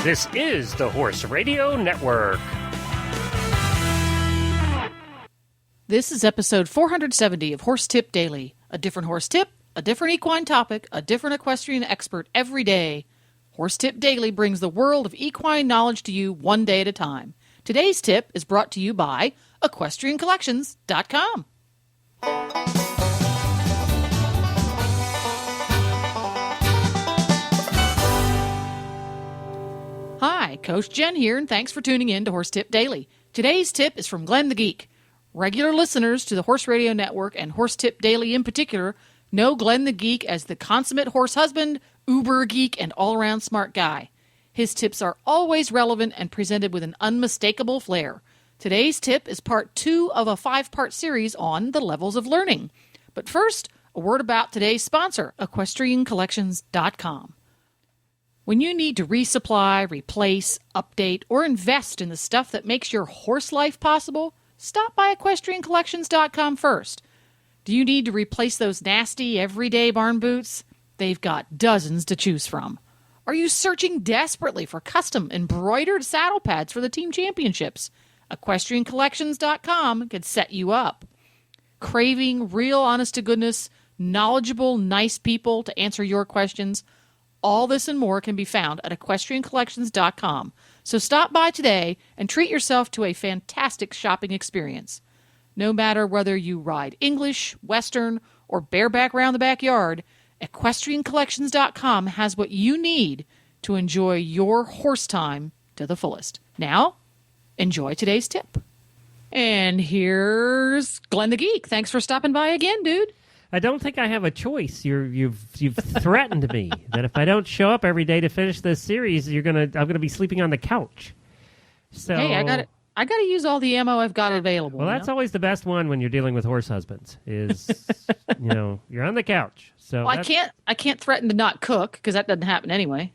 This is the Horse Radio Network. This is episode 470 of Horse Tip Daily. A different horse tip, a different equine topic, a different equestrian expert every day. Horse Tip Daily brings the world of equine knowledge to you one day at a time. Today's tip is brought to you by EquestrianCollections.com. Hi, Coach Jen here, and thanks for tuning in to Horse Tip Daily. Today's tip is from Glenn the Geek. Regular listeners to the Horse Radio Network and Horse Tip Daily in particular know Glenn the Geek as the consummate horse husband, uber geek, and all-around smart guy. His tips are always relevant and presented with an unmistakable flair. Today's tip is part 2 of a 5-part series on the levels of learning. But first, a word about today's sponsor, EquestrianCollections.com. When you need to resupply, replace, update, or invest in the stuff that makes your horse life possible, stop by EquestrianCollections.com first. Do you need to replace those nasty, everyday barn boots? They've got dozens to choose from. Are you searching desperately for custom embroidered saddle pads for the team championships? EquestrianCollections.com can set you up. Craving real, honest-to-goodness, knowledgeable, nice people to answer your questions? All this and more can be found at EquestrianCollections.com. So stop by today and treat yourself to a fantastic shopping experience. No matter whether you ride English, Western, or bareback around the backyard, EquestrianCollections.com has what you need to enjoy your horse time to the fullest. Now, enjoy today's tip. And here's Glenn the Geek. Thanks for stopping by again, dude. I don't think I have a choice. You've threatened me that if I don't show up every day to finish this series, I'm gonna be sleeping on the couch. So hey, I got to use all the ammo I've got available. Well, that's always the best one when you're dealing with horse husbands. Is you're on the couch. So well, I can't threaten to not cook because that doesn't happen anyway.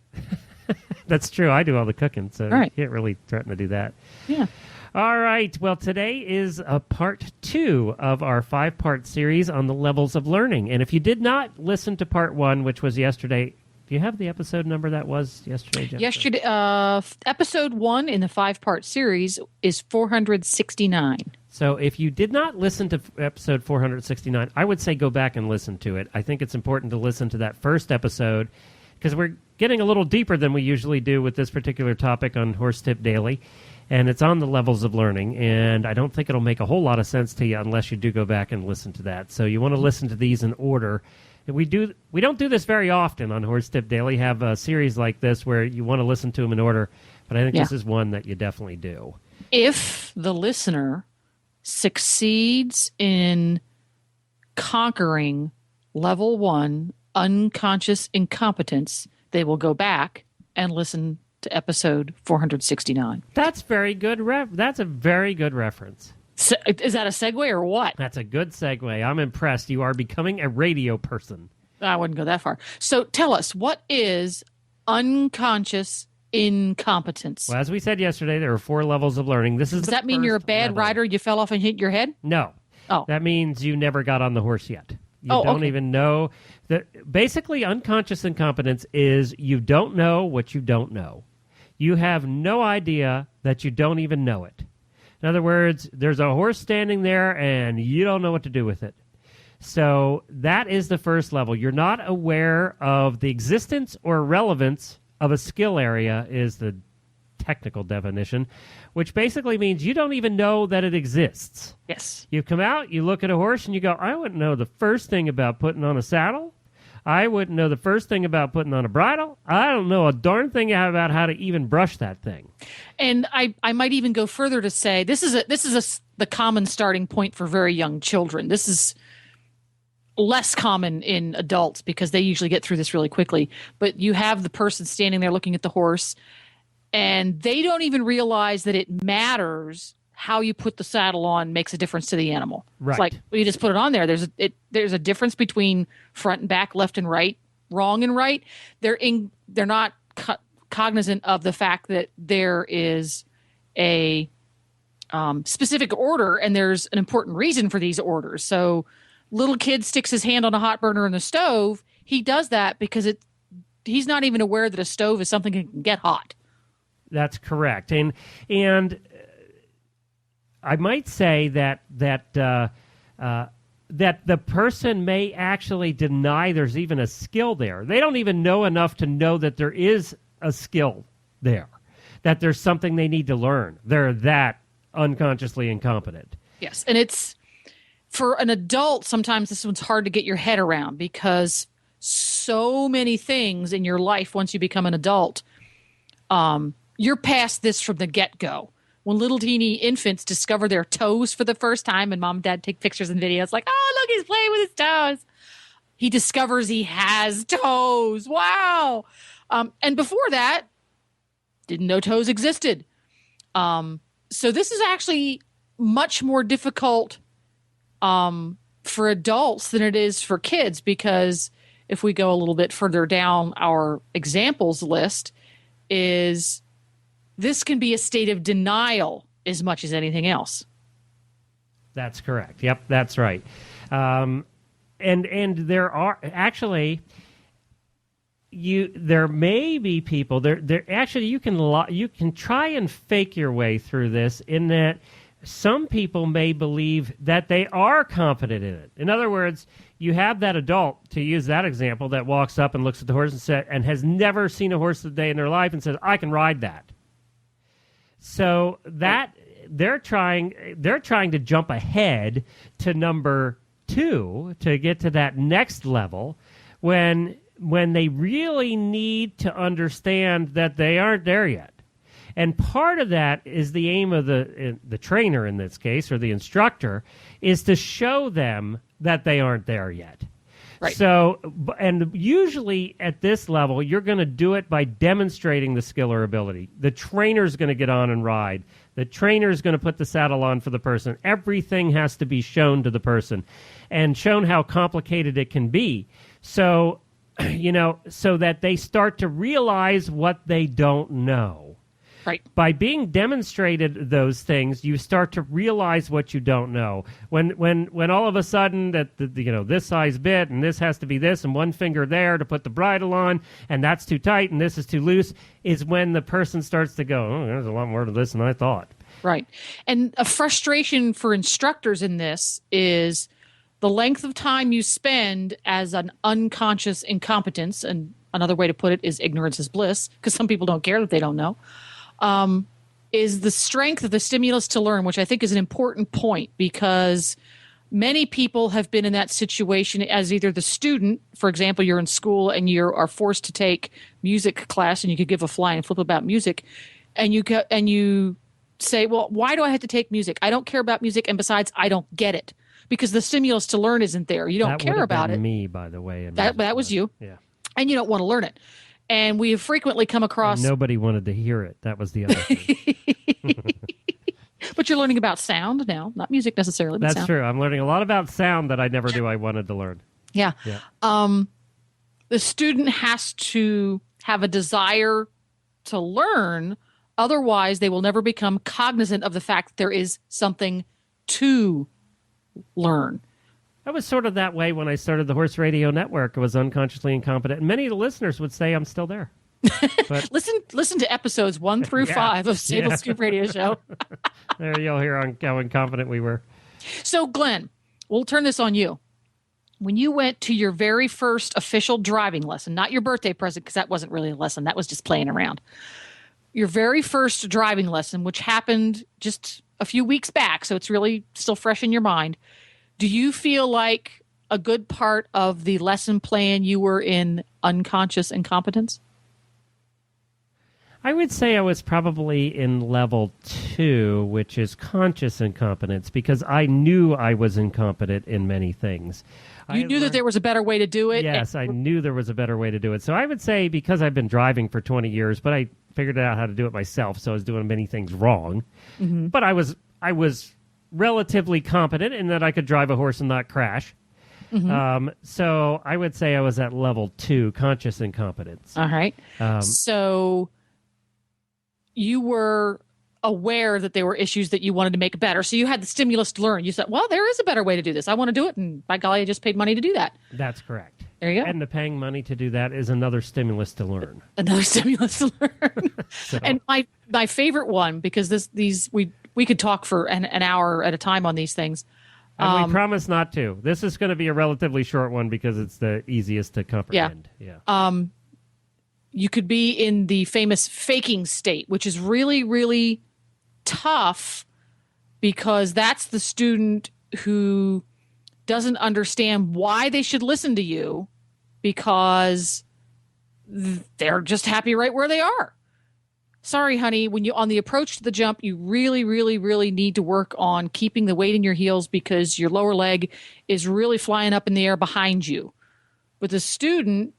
That's true. I do all the cooking, so right. You can't really threaten to do that. Yeah. All right. Well, today is a part 2 of our 5-part series on the levels of learning. And if you did not listen to part 1, which was yesterday, do you have the episode number that was yesterday, Jennifer? Yesterday, episode 1 in the 5-part series is 469. So if you did not listen to episode 469, I would say go back and listen to it. I think it's important to listen to that first episode because we're getting a little deeper than we usually do with this particular topic on Horse Tip Daily. And it's on the levels of learning, and I don't think it'll make a whole lot of sense to you unless you do go back and listen to that. So you want to listen to these in order. We don't do this very often on Horse Tip Daily, have a series like this where you want to listen to them in order, but I think this is one that you definitely do. If the listener succeeds in conquering level 1 unconscious incompetence, they will go back and listen to episode 469. That's very good. That's a very good reference. So, is that a segue or what? That's a good segue. I'm impressed. You are becoming a radio person. I wouldn't go that far. So tell us, what is unconscious incompetence? Well, as we said yesterday, there are 4 levels of learning. Does that mean you're a bad rider? You fell off and hit your head? No. Oh. That means you never got on the horse yet. You don't even know. Basically, unconscious incompetence is you don't know what you don't know. You have no idea that you don't even know it. In other words, there's a horse standing there and you don't know what to do with it. So that is the first level. You're not aware of the existence or relevance of a skill area is the technical definition, which basically means you don't even know that it exists. Yes. You come out, you look at a horse, and you go, I wouldn't know the first thing about putting on a saddle. I wouldn't know the first thing about putting on a bridle. I don't know a darn thing about how to even brush that thing. And I might even go further to say this is the common starting point for very young children. This is less common in adults because they usually get through this really quickly. But you have the person standing there looking at the horse, and they don't even realize that it matters how you put the saddle on makes a difference to the animal. Right. It's like, well, you just put it on there. There's a difference between front and back, left and right, wrong and right. They're not cognizant of the fact that there is a specific order and there's an important reason for these orders. So little kid sticks his hand on a hot burner in the stove. He does that because he's not even aware that a stove is something that can get hot. That's correct. And I might say that the person may actually deny there's even a skill there. They don't even know enough to know that there is a skill there, that there's something they need to learn. They're that unconsciously incompetent. Yes, and it's for an adult, sometimes this one's hard to get your head around because so many things in your life once you become an adult, you're past this from the get-go. When little teeny infants discover their toes for the first time and mom and dad take pictures and videos like, oh, look, he's playing with his toes. He discovers he has toes. Wow. And before that, didn't know toes existed. So this is actually much more difficult for adults than it is for kids, because if we go a little bit further down our examples list, is this can be a state of denial as much as anything else. That's correct. Yep, that's right. And there are actually there may be people there actually you can try and fake your way through this, in that some people may believe that they are competent in it. In other words, you have that adult, to use that example, that walks up and looks at the horse and has never seen a horse a day in their life and says, I can ride that. So that they're trying to jump ahead to number 2 to get to that next level when they really need to understand that they aren't there yet. And part of that is the aim of the trainer in this case, or the instructor, is to show them that they aren't there yet. Right. So, and usually at this level, you're going to do it by demonstrating the skill or ability. The trainer's going to get on and ride. The trainer's going to put the saddle on for the person. Everything has to be shown to the person and shown how complicated it can be. So, so that they start to realize what they don't know. Right. By being demonstrated those things, you start to realize what you don't know. When all of a sudden that this size bit and this has to be this and one finger there to put the bridle on and that's too tight and this is too loose, is when the person starts to go, oh, there's a lot more to this than I thought. Right. And a frustration for instructors in this is the length of time you spend as an unconscious incompetence, and another way to put it is ignorance is bliss, because some people don't care that they don't know. Is the strength of the stimulus to learn, which I think is an important point, because many people have been in that situation as either the student, for example, you're in school and you are forced to take music class, and you could give a flying flip about music, and you say, well, why do I have to take music? I don't care about music, and besides, I don't get it, because the stimulus to learn isn't there. You don't care about it. Me, by the way. That was you. Yeah. And you don't want to learn it. And we have frequently come across... And nobody wanted to hear it. That was the other thing. But you're learning about sound now, not music necessarily. But That's sound. true. I'm learning a lot about sound that I never knew I wanted to learn. Yeah. The student has to have a desire to learn. Otherwise, they will never become cognizant of the fact that there is something to learn. I was sort of that way when I started the Horse Radio Network. I was unconsciously incompetent, and many of the listeners would say I'm still there. But listen to episodes 1 through 5 of Stable Scoop Radio Show. There you'll hear how incompetent we were. So, Glenn, we'll turn this on you. When you went to your very first official driving lesson, not your birthday present, because that wasn't really a lesson, that was just playing around. Your very first driving lesson, which happened just a few weeks back, so it's really still fresh in your mind. Do you feel like a good part of the lesson plan you were in unconscious incompetence? I would say I was probably in level 2, which is conscious incompetence, because I knew I was incompetent in many things. You knew that there was a better way to do it? Yes, I knew there was a better way to do it. So I would say, because I've been driving for 20 years, but I figured out how to do it myself, so I was doing many things wrong. Mm-hmm. But I was relatively competent in that I could drive a horse and not crash. Mm-hmm. So I would say I was at level 2, conscious incompetence. All right. So you were aware that there were issues that you wanted to make better. So you had the stimulus to learn. You said, well, there is a better way to do this. I want to do it. And by golly, I just paid money to do that. That's correct. There you go. And the paying money to do that is another stimulus to learn. Another stimulus to learn. So. And my favorite one, because we could talk for an hour at a time on these things. And we promise not to. This is going to be a relatively short one because it's the easiest to comprehend. Yeah. You could be in the famous faking state, which is really, really tough because that's the student who doesn't understand why they should listen to you because they're just happy right where they are. Sorry, honey, when you on the approach to the jump, you really, really, really need to work on keeping the weight in your heels because your lower leg is really flying up in the air behind you. But the student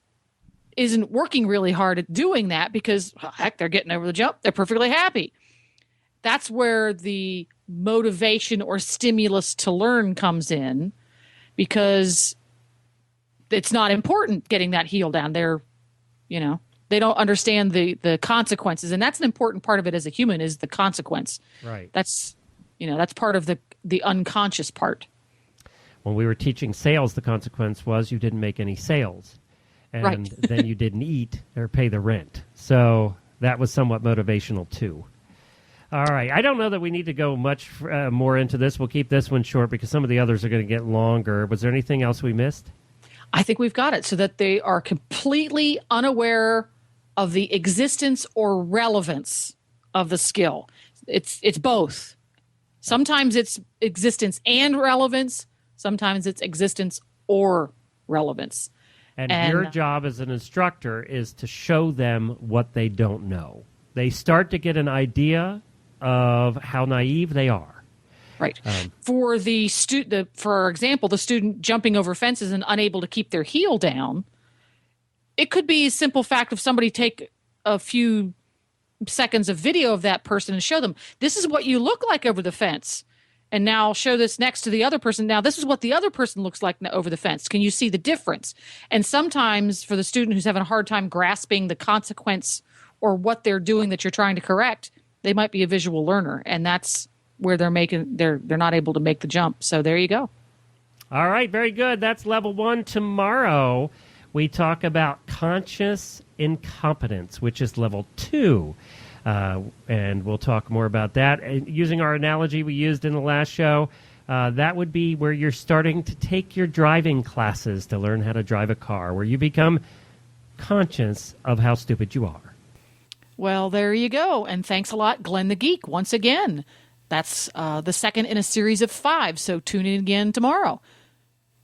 isn't working really hard at doing that because, heck, they're getting over the jump. They're perfectly happy. That's where the motivation or stimulus to learn comes in because it's not important getting that heel down. They don't understand the consequences. And that's an important part of it as a human is the consequence. Right. That's part of the unconscious part. When we were teaching sales, the consequence was you didn't make any sales. And right. then you didn't eat or pay the rent. So that was somewhat motivational too. All right. I don't know that we need to go much more into this. We'll keep this one short because some of the others are going to get longer. Was there anything else we missed? I think we've got it so that they are completely unaware of the existence or relevance of the skill. It's both. Sometimes it's existence and relevance. Sometimes it's existence or relevance. And your job as an instructor is to show them what they don't know. They start to get an idea of how naive they are. Right. For example, the student jumping over fences and unable to keep their heel down, it could be a simple fact of somebody take a few seconds of video of that person and show them, this is what you look like over the fence. And now show this next to the other person. Now, this is what the other person looks like over the fence. Can you see the difference? And sometimes for the student who's having a hard time grasping the consequence or what they're doing that you're trying to correct, they might be a visual learner. And that's where they're not able to make the jump. So there you go. All right, very good. That's level 1. Tomorrow we talk about conscious incompetence, which is level 2. And we'll talk more about that. And using our analogy we used in the last show, that would be where you're starting to take your driving classes to learn how to drive a car, where you become conscious of how stupid you are. Well, there you go. And thanks a lot, Glenn the Geek, once again. That's the second in a series of 5, so tune in again tomorrow.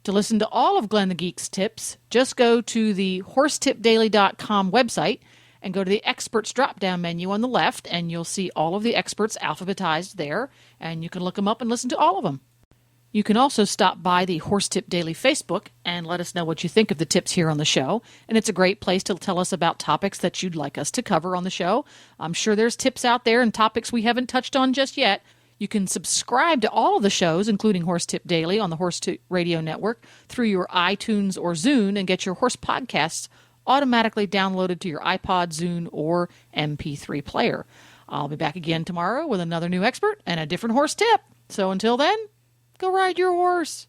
To listen to all of Glenn the Geek's tips, just go to the horsetipdaily.com website and go to the experts drop-down menu on the left, and you'll see all of the experts alphabetized there, and you can look them up and listen to all of them. You can also stop by the Horse Tip Daily Facebook and let us know what you think of the tips here on the show, and it's a great place to tell us about topics that you'd like us to cover on the show. I'm sure there's tips out there and topics we haven't touched on just yet. You can subscribe to all of the shows, including Horse Tip Daily, on the Horse Tip Radio Network through your iTunes or Zune and get your horse podcasts automatically downloaded to your iPod, Zune, or MP3 player. I'll be back again tomorrow with another new expert and a different horse tip. So until then, go ride your horse.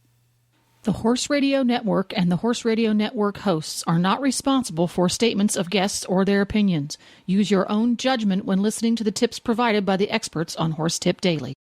The Horse Radio Network and the Horse Radio Network hosts are not responsible for statements of guests or their opinions. Use your own judgment when listening to the tips provided by the experts on Horse Tip Daily.